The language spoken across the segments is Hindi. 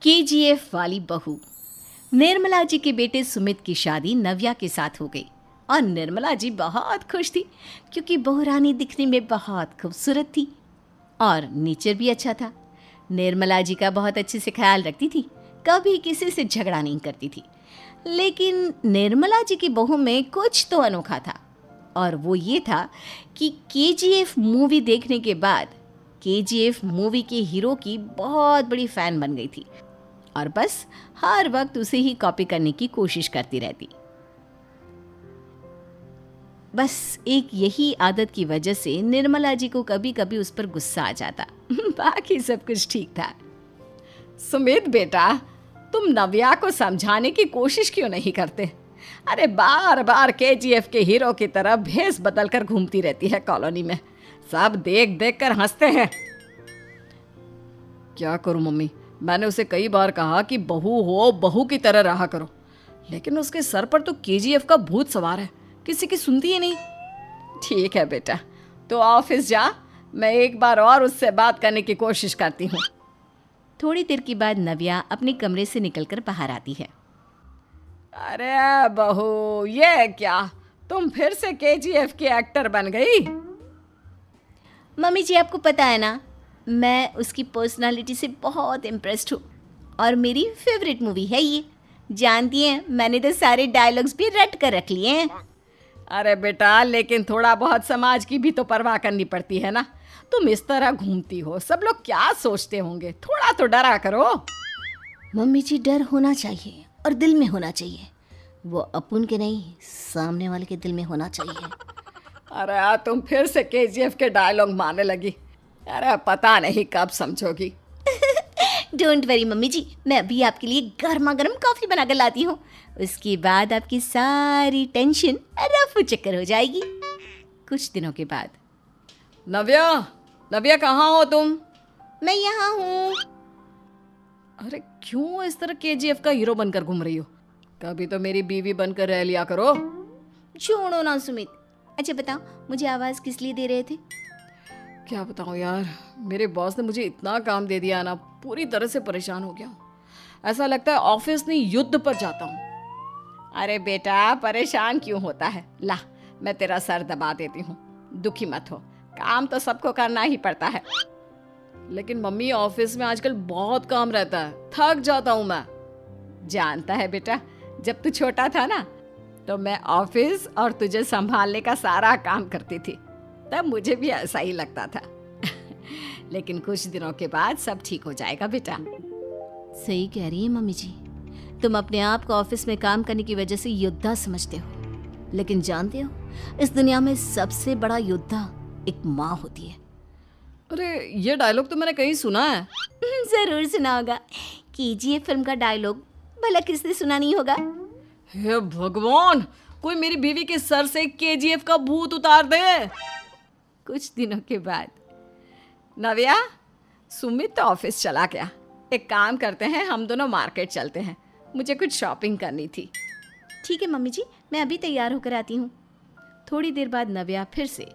केजीएफ वाली बहू। निर्मला जी के बेटे सुमित की शादी नव्या के साथ हो गई और निर्मला जी बहुत खुश थी क्योंकि बहू रानी दिखने में बहुत खूबसूरत थी और नेचर भी अच्छा था। निर्मला जी का बहुत अच्छे से ख्याल रखती थी, कभी किसी से झगड़ा नहीं करती थी। लेकिन निर्मला जी की बहू में कुछ तो अनोखा था और वो ये था कि केजीएफ मूवी देखने के बाद केजीएफ मूवी के हीरो की बहुत बड़ी फ़ैन बन गई थी और बस हर वक्त उसे ही कॉपी करने की कोशिश करती रहती। बस एक यही आदत की वजह से निर्मला जी को कभी कभी उस पर गुस्सा आ जाता। बाकी सब कुछ ठीक था। सुमित बेटा, तुम नव्या को समझाने की कोशिश क्यों नहीं करते? अरे बार बार केजीएफ के हीरो की तरह भेस बदल कर घूमती रहती है कॉलोनी में। सब देख देख कर हंसते हैं। क्या करूं मम्मी, मैंने उसे कई बार कहा कि बहू हो, बहू की तरह रहा करो, लेकिन उसके सर पर तो केजीएफ का भूत सवार है, किसी की सुनती ही नहीं। ठीक है बेटा, तो ऑफिस जा, मैं एक बार और उससे बात करने की कोशिश करती हूँ। थोड़ी देर के बाद नव्या अपने कमरे से निकलकर बाहर आती है। अरे बहू, ये क्या, तुम फिर से केजीएफ की एक्टर बन गई? मम्मी जी, आपको पता है ना, मैं उसकी पर्सनालिटी से बहुत इम्प्रेस्ड हूँ और मेरी फेवरेट मूवी है ये। जानती हैं, मैंने तो सारे डायलॉग्स भी रट कर रख लिए हैं। अरे बेटा, लेकिन थोड़ा बहुत समाज की भी तो परवाह करनी पड़ती है ना। तुम इस तरह घूमती हो, सब लोग क्या सोचते होंगे, थोड़ा तो डरा करो। मम्मी जी, डर होना चाहिए और दिल में होना चाहिए, वो अपन के नहीं, सामने वाले के दिल में होना चाहिए। अरे तुम फिर से केजीएफ के डायलॉग मारने लगी। अरे पता नहीं कब समझोगी। डोंट वरी मम्मी जी, मैं अभी आपके लिए गर्मा गर्म कॉफ़ी बना कर लाती हूँ। उसके बाद आपकी सारी टेंशन रफू चक्कर हो जाएगी। कुछ दिनों के बाद। नव्या, नव्या कहाँ हो तुम? मैं यहाँ हूँ। अरे क्यों इस तरह केजीएफ का हीरो बनकर घूम रही हो? कभी तो मेरी बीवी बनकर रह लिया करो। छोड़ो ना सुमित। अच्छा बताओ, मुझे आवाज़ किस लिए दे रहे थे? क्या बताऊँ यार, मेरे बॉस ने मुझे इतना काम दे दिया ना, पूरी तरह से परेशान हो गया हूँ। ऐसा लगता है ऑफिस नहीं, युद्ध पर जाता हूँ। अरे बेटा, परेशान क्यों होता है? ला, मैं तेरा सर दबा देती हूँ, दुखी मत हो, काम तो सबको करना ही पड़ता है। लेकिन मम्मी, ऑफिस में आजकल बहुत काम रहता है, थक जाता हूँ मैं। जानता है बेटा, जब तू छोटा था ना, तो मैं ऑफिस और तुझे संभालने का सारा काम करती थी, तब मुझे भी ऐसा ही लगता था। लेकिन कुछ दिनों के बाद सब ठीक हो जाएगा बेटा। सही कह रही है मम्मी जी, तुम अपने आप को ऑफिस में काम करने की वजह से योद्धा समझते हो, लेकिन जानते हो, इस दुनिया में सबसे बड़ा योद्धा एक माँ होती है। अरे ये डायलॉग तो मैंने कहीं सुना है। जरूर सुना होगा, केजीएफ फिल्म का डायलॉग, भला किसने सुना नहीं होगा। हे भगवान, कोई मेरी बीवी के सर से केजीएफ का भूत उतार दे। कुछ दिनों के बाद। नव्या, सुमित तो ऑफिस चला गया, एक काम करते हैं, हम दोनों मार्केट चलते हैं, मुझे कुछ शॉपिंग करनी थी। ठीक है मम्मी जी, मैं अभी तैयार होकर आती हूँ। थोड़ी देर बाद नव्या फिर से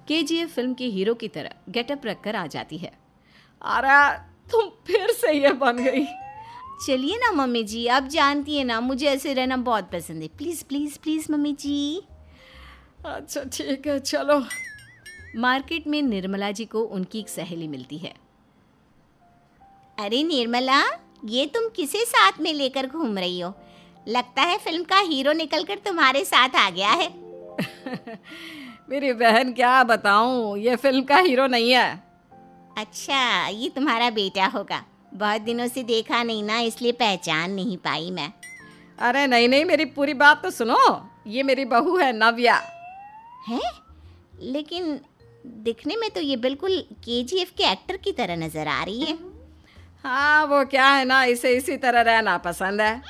केजीएफ फिल्म के हीरो की तरह गेटअप रखकर आ जाती है। अरे तुम फिर से ये बन गई। चलिए ना मम्मी जी, आप जानती है ना, मुझे ऐसे रहना बहुत पसंद है। प्लीज़ प्लीज़ प्लीज़ मम्मी जी। अच्छा ठीक है, चलो। मार्केट में निर्मला जी को उनकी एक सहेली मिलती है। अरे निर्मला, ये तुम किसे साथ में लेकर घूम रही हो? लगता है फिल्म का हीरो निकलकर तुम्हारे साथ आ गया है। मेरी बहन, क्या बताऊं, ये फिल्म का हीरो नहीं है। अच्छा, ये तुम्हारा बेटा होगा, बहुत दिनों से देखा नहीं ना, इसलिए पहचान नहीं पाई मैं। अरे नहीं नहीं, मेरी पूरी बात तो सुनो, ये मेरी बहू है नव्या। हैं? लेकिन दिखने में तो ये बिल्कुल केजीएफ के एक्टर की तरह नजर आ रही है। हाँ, वो क्या है ना, इसे इसी तरह रहना पसंद है।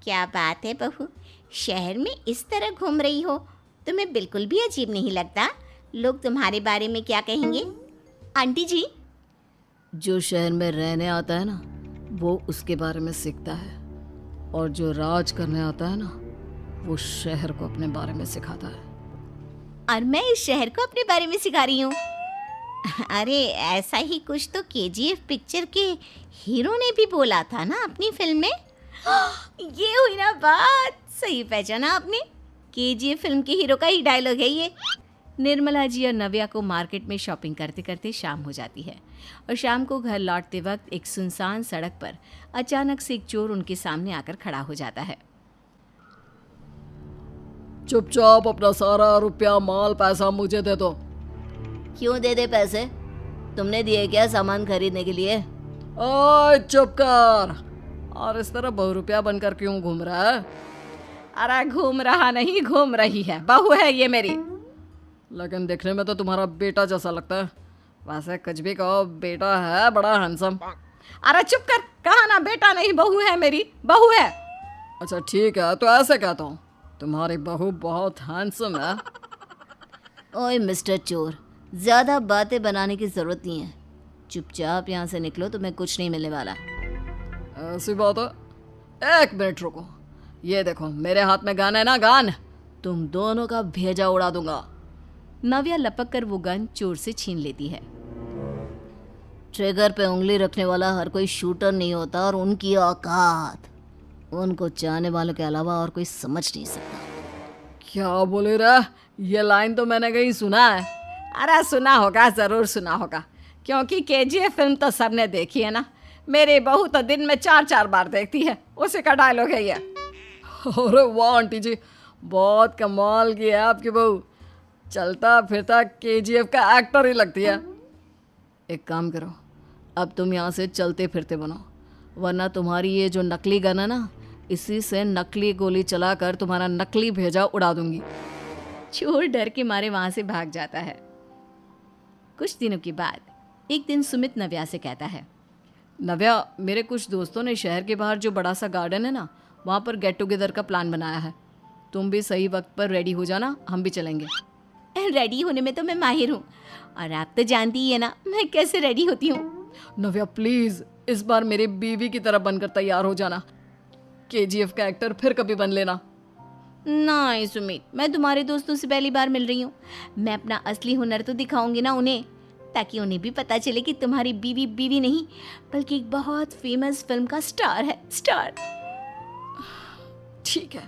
क्या बात है बहू, शहर में इस तरह घूम रही हो, तुम्हें बिल्कुल भी अजीब नहीं लगता? लोग तुम्हारे बारे में क्या कहेंगे? आंटी जी, जो शहर में रहने आता है ना, वो उसके बारे में सीखता है, और जो राज करने आता है ना, वो शहर को अपने बारे में सिखाता है। और मैं इस शहर को अपने बारे में सिखा रही हूँ। अरे ऐसा ही कुछ तो केजीएफ पिक्चर के हीरो ने भी बोला था ना अपनी फिल्म में। ये हुई ना बात, सही पहचाना आपने। केजीएफ फिल्म के हीरो का ही डायलॉग है ये। निर्मला जी और नव्या को मार्केट में शॉपिंग करते करते शाम हो जाती है और शाम को घर लौटते वक्त एक सुनसान सड़क पर अचानक से एक चोर उनके सामने आकर खड़ा हो जाता है। चुपचाप अपना सारा रुपया माल पैसा मुझे दे दो। क्यों दे दे पैसे? तुमने दिए क्या सामान खरीदने के लिए? ओए चुप कर। और इस तरह बहुरुपया बनकर क्यों घूम रहा है? अरे घूम रहा नहीं, घूम रही है, बहू है ये मेरी। लेकिन देखने में तो तुम्हारा बेटा जैसा लगता है। वैसे कुछ भी कहो, बेटा है बड़ा हैंडसम। अरे चुप कर, कहा ना बेटा नहीं बहू है मेरी, बहू है। अच्छा ठीक है, तो ऐसे कहता हूँ, तुम्हारी बहू बहुत हैंडसम है। ओए मिस्टर चोर, ज़्यादा बातें बनाने की ज़रूरत नहीं है। चुपचाप यहाँ से निकलो, तुम्हें कुछ नहीं मिलने वाला। ऐसी बात है। एक मिनट रुको, ये देखो मेरे हाथ में गन है ना, गन। तुम दोनों का भेजा उड़ा दूंगा। नव्या लपक कर वो गन चोर से छीन लेती है। ट्रिगर पे उंगली रखने वाला हर कोई शूटर नहीं होता, और उनकी औकात उनको चाहने वालों के अलावा और कोई समझ नहीं सकता। क्या बोले रे? ये लाइन तो मैंने कहीं सुना है। अरे सुना होगा, ज़रूर सुना होगा, क्योंकि केजीएफ फिल्म तो सबने देखी है ना। मेरी बहू तो दिन में 4-4 बार देखती है, उसी का डायलॉग है ये। अरे वाह आंटी जी, बहुत कमाल की है आपकी बहू। चलता फिरता केजीएफ का एक्टर ही लगती है। एक काम करो, अब तुम यहाँ से चलते फिरते बनो, वरना तुम्हारी ये जो नकली गन है ना, इसी से नकली गोली चलाकर तुम्हारा नकली भेजा उड़ा दूंगी। चोर डर के मारे वहाँ से भाग जाता है। कुछ दिनों के बाद एक दिन सुमित नव्या से कहता है, नव्या, मेरे कुछ दोस्तों ने शहर के बाहर जो बड़ा सा गार्डन है ना, वहाँ पर गेट टुगेदर का प्लान बनाया है। तुम भी सही वक्त पर रेडी हो जाना, हम भी चलेंगे। रेडी होने में तो मैं माहिर हूँ, और आप तो जानती ही है ना मैं कैसे रेडी होती हूँ। नव्या प्लीज़, इस बार मेरी बीवी की तरह बनकर तैयार हो जाना। केजीएफ का एक्टर फिर कभी बन लेना। नहीं सुमित, मैं तुम्हारे दोस्तों से पहली बार मिल रही हूँ। मैं अपना असली हुनर तो दिखाऊंगी ना उन्हें, ताकि उन्हें भी पता चले कि तुम्हारी बीवी बीवी नहीं बल्कि एक बहुत फेमस फिल्म का स्टार है, स्टार। ठीक है,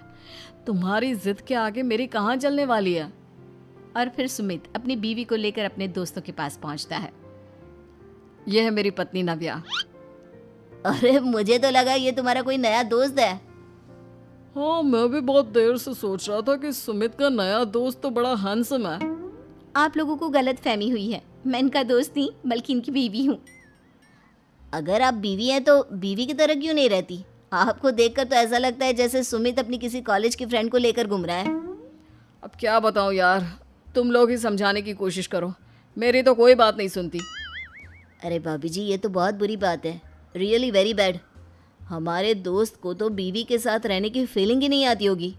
तुम्हारी जिद के आगे मेरी कहाँ जलने वाली है। और फिर सुमित अपनी बीवी को लेकर अपने दोस्तों के पास पहुंचता है। यह है मेरी पत्नी नव्या। अरे मुझे तो लगा ये तुम्हारा कोई नया दोस्त है। हाँ, मैं भी बहुत देर से सोच रहा था कि सुमित का नया दोस्त तो बड़ा हैंडसम है। आप लोगों को गलत फहमी हुई है, मैं इनका दोस्त नहीं बल्कि इनकी बीवी हूँ। अगर आप बीवी हैं तो बीवी की तरह क्यों नहीं रहती? आपको देखकर तो ऐसा लगता है जैसे सुमित अपनी किसी कॉलेज की फ्रेंड को लेकर घूम रहा है। अब क्या बताऊँ यार, तुम लोग ही समझाने की कोशिश करो, मेरी तो कोई बात नहीं सुनती। अरे भाभी जी, ये तो बहुत बुरी बात है, रियली वेरी बैड। हमारे दोस्त को तो बीवी के साथ रहने की फीलिंग ही नहीं आती होगी।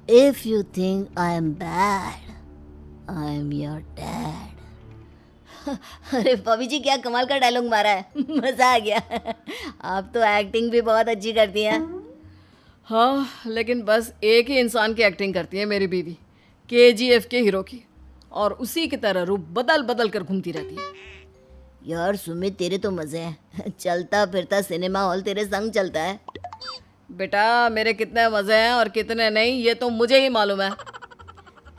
If you think I am bad, I am your dad. अरे भाभी जी, क्या कमाल का डायलॉग मारा है, मज़ा आ गया। आप तो एक्टिंग भी बहुत अच्छी करती हैं। हाँ, लेकिन बस एक ही इंसान की एक्टिंग करती है मेरी बीवी, केजीएफ के हीरो की, और उसी की तरह रूप बदल बदल कर घूमती रहती है। यार सुमित, तेरे तो मज़े हैं, चलता फिरता सिनेमा हॉल तेरे संग चलता है। बेटा, मेरे कितने मज़े हैं और कितने नहीं ये तो मुझे ही मालूम है।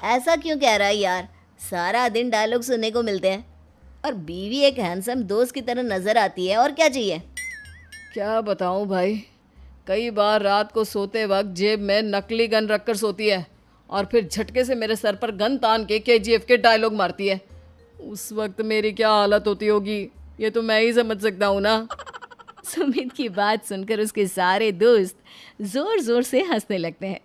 ऐसा क्यों कह रहा है यार? सारा दिन डायलॉग सुनने को मिलते हैं, और बीवी एक हैंडसम दोस्त की तरह नज़र आती है, और क्या चाहिए? क्या बताऊं भाई, कई बार रात को सोते वक्त जेब में नकली गन रखकर सोती है और फिर झटके से मेरे सर पर गन तान के केजीएफ के डायलॉग मारती है। उस वक्त मेरी क्या हालत होती होगी ये तो मैं ही समझ सकता हूँ ना। सुमित की बात सुनकर उसके सारे दोस्त जोर जोर से हंसने लगते हैं।